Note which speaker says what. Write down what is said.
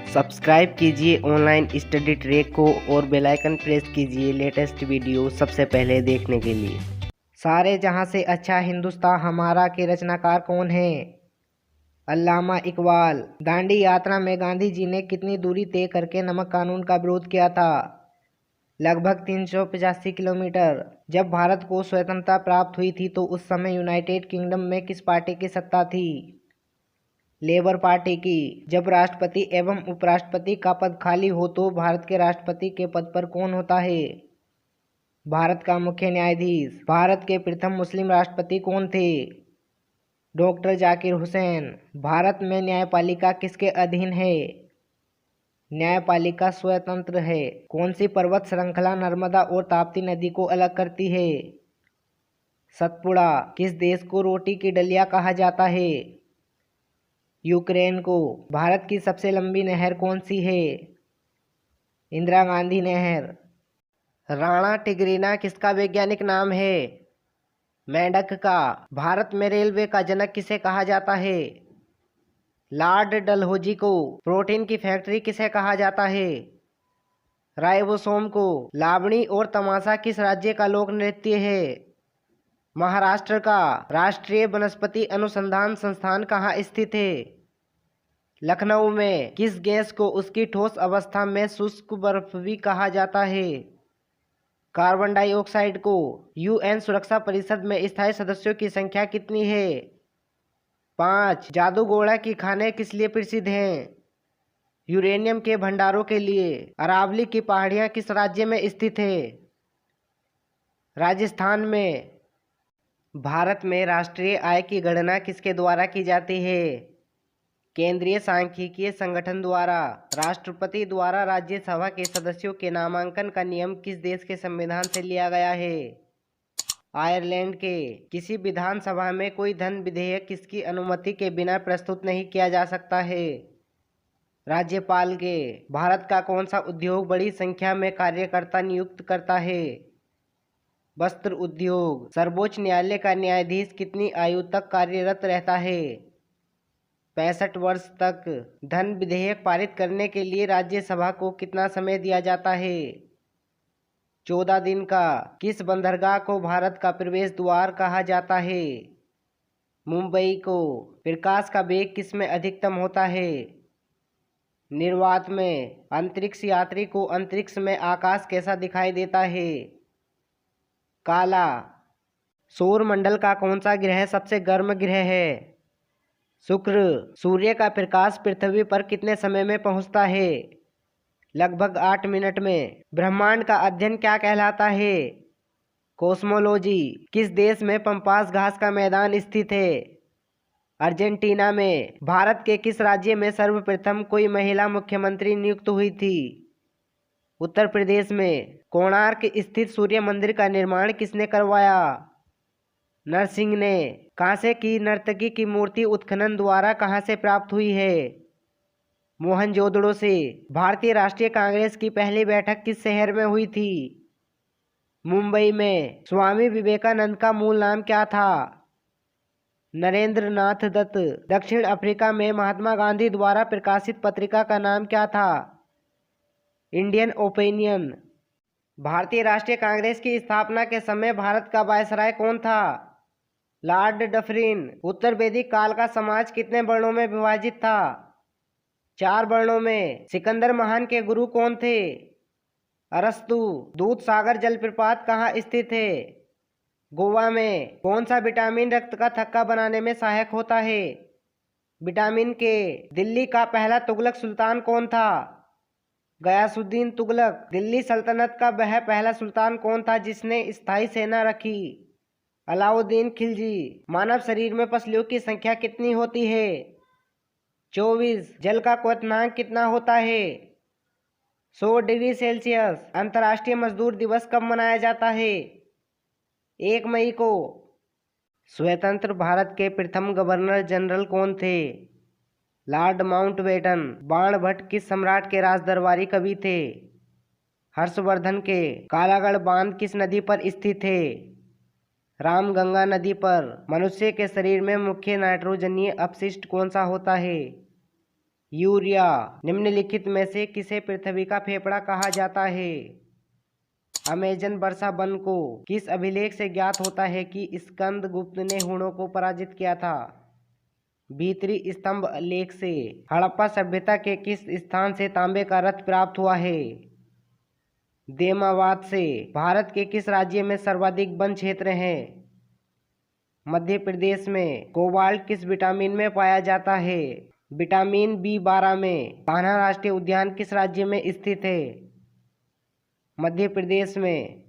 Speaker 1: Subscribe कीजिए online study track को और बेल आइकन प्रेस कीजिए लेटेस्ट वीडियो सबसे पहले देखने के लिए। सारे जहां से अच्छा हिंदुस्तान हमारा के रचनाकार कौन है? अल्लामा इकबाल। दांडी यात्रा में गांधी जी ने कितनी दूरी तय करके नमक कानून का विरोध किया था? लगभग 385 किलोमीटर। जब भारत को स्वतंत्रता प्राप्त हुई थी तो उस समय यूनाइटेड किंगडम में किस पार्टी की सत्ता थी? लेबर पार्टी की। जब राष्ट्रपति एवं उपराष्ट्रपति का पद खाली हो तो भारत के राष्ट्रपति के पद पर कौन होता है? भारत का मुख्य न्यायाधीश। भारत के प्रथम मुस्लिम राष्ट्रपति कौन थे? डॉक्टर जाकिर हुसैन। भारत में न्यायपालिका किसके अधीन है? न्यायपालिका स्वतंत्र है। कौन सी पर्वत श्रृंखला नर्मदा और ताप्ती नदी को अलग करती है? सतपुड़ा। किस देश को रोटी की डलिया कहा जाता है? यूक्रेन को। भारत की सबसे लंबी नहर कौन सी है? इंदिरा गांधी नहर। राणा टिग्रिना किसका वैज्ञानिक नाम है? मेंढक का। भारत में रेलवे का जनक किसे कहा जाता है? लॉर्ड डलहौजी को। प्रोटीन की फैक्ट्री किसे कहा जाता है? राइबोसोम को। लावणी और तमाशा किस राज्य का लोक नृत्य है? महाराष्ट्र का। राष्ट्रीय वनस्पति अनुसंधान संस्थान कहाँ स्थित है? लखनऊ में। किस गैस को उसकी ठोस अवस्था में शुष्क बर्फ भी कहा जाता है? कार्बन डाइऑक्साइड को। यूएन सुरक्षा परिषद में स्थायी सदस्यों की संख्या कितनी है? 5। जादूगोड़ा की खाने किस लिए प्रसिद्ध हैं? यूरेनियम के भंडारों के लिए। अरावली की पहाड़ियाँ किस राज्य में स्थित है? राजस्थान में। भारत में राष्ट्रीय आय की गणना किसके द्वारा की जाती है? केंद्रीय सांख्यिकीय संगठन द्वारा। राष्ट्रपति द्वारा राज्यसभा के सदस्यों के नामांकन का नियम किस देश के संविधान से लिया गया है? आयरलैंड के। किसी विधानसभा में कोई धन विधेयक किसकी अनुमति के बिना प्रस्तुत नहीं किया जा सकता है? राज्यपाल के। भारत का कौन सा उद्योग बड़ी संख्या में कार्यकर्ता नियुक्त करता है? वस्त्र उद्योग। सर्वोच्च न्यायालय का न्यायाधीश कितनी आयु तक कार्यरत रहता है? 65 वर्ष तक। धन विधेयक पारित करने के लिए राज्यसभा को कितना समय दिया जाता है? 14 दिन का। किस बंदरगाह को भारत का प्रवेश द्वार कहा जाता है? मुंबई को। प्रकाश का वेग किस में अधिकतम होता है? निर्वात में। अंतरिक्ष यात्री को अंतरिक्ष में आकाश कैसा दिखाई देता है? काला। सौर मंडल का कौन सा ग्रह सबसे गर्म ग्रह है? शुक्र। सूर्य का प्रकाश पृथ्वी पर कितने समय में पहुंचता है? लगभग 8 मिनट में। ब्रह्मांड का अध्ययन क्या कहलाता है? कॉस्मोलॉजी। किस देश में पंपास घास का मैदान स्थित है? अर्जेंटीना में। भारत के किस राज्य में सर्वप्रथम कोई महिला मुख्यमंत्री नियुक्त हुई थी? उत्तर प्रदेश में। कोणार्क स्थित सूर्य मंदिर का निर्माण किसने करवाया? नरसिंह ने। कांसे की नर्तकी की मूर्ति उत्खनन द्वारा कहाँ से प्राप्त हुई है? मोहनजोदड़ो से। भारतीय राष्ट्रीय कांग्रेस की पहली बैठक किस शहर में हुई थी? मुंबई में। स्वामी विवेकानंद का मूल नाम क्या था? नरेंद्र नाथ दत्त। दक्षिण अफ्रीका में महात्मा गांधी द्वारा प्रकाशित पत्रिका का नाम क्या था? Indian opinion. भारतीय राष्ट्रीय कांग्रेस की स्थापना के समय भारत का वायसराय कौन था? Lord Dufferin. उत्तर वैदिक काल का समाज कितने वर्णों में विभाजित था? 4 वर्णों में। सिकंदर महान के गुरु कौन थे? अरस्तु। दूध सागर जलप्रपात कहाँ स्थित है? गोवा में। कौन सा विटामिन रक्त का थक्का बनाने में सहायक होता है? विटामिन के। दिल्ली का पहला तुगलक सुल्तान कौन था? गयासुद्दीन तुगलक। दिल्ली सल्तनत का वह पहला सुल्तान कौन था जिसने स्थायी सेना रखी? अलाउद्दीन खिलजी। मानव शरीर में पसलियों की संख्या कितनी होती है? 24। जल का क्वथनांक कितना होता है? 100 डिग्री सेल्सियस। अंतर्राष्ट्रीय मजदूर दिवस कब मनाया जाता है? 1 मई को। स्वतंत्र भारत के प्रथम गवर्नर जनरल कौन थे? Lord Mountbatten. बाणभट्ट किस सम्राट के राजदरबारी कवि थे? हर्षवर्धन के। कालागढ़ बांध किस नदी पर स्थित है? रामगंगा नदी पर। मनुष्य के शरीर में मुख्य नाइट्रोजनीय अपशिष्ट कौन सा होता है? यूरिया। निम्नलिखित में से किसे पृथ्वी का फेफड़ा कहा जाता है? अमेजन वर्षा वन को किस अभिलेख से ज्ञात होता है कि स्कंदगुप्त ने हुणों को पराजित किया था? भीतरी स्तंभ लेख से। हड़प्पा सभ्यता के किस स्थान से तांबे का रथ प्राप्त हुआ है? देमावाद से। भारत के किस राज्य में सर्वाधिक वन क्षेत्र है? मध्य प्रदेश में। कोबाल्ट किस विटामिन में पाया जाता है? विटामिन B12 में। कान्हा राष्ट्रीय उद्यान किस राज्य में स्थित है? मध्य प्रदेश में।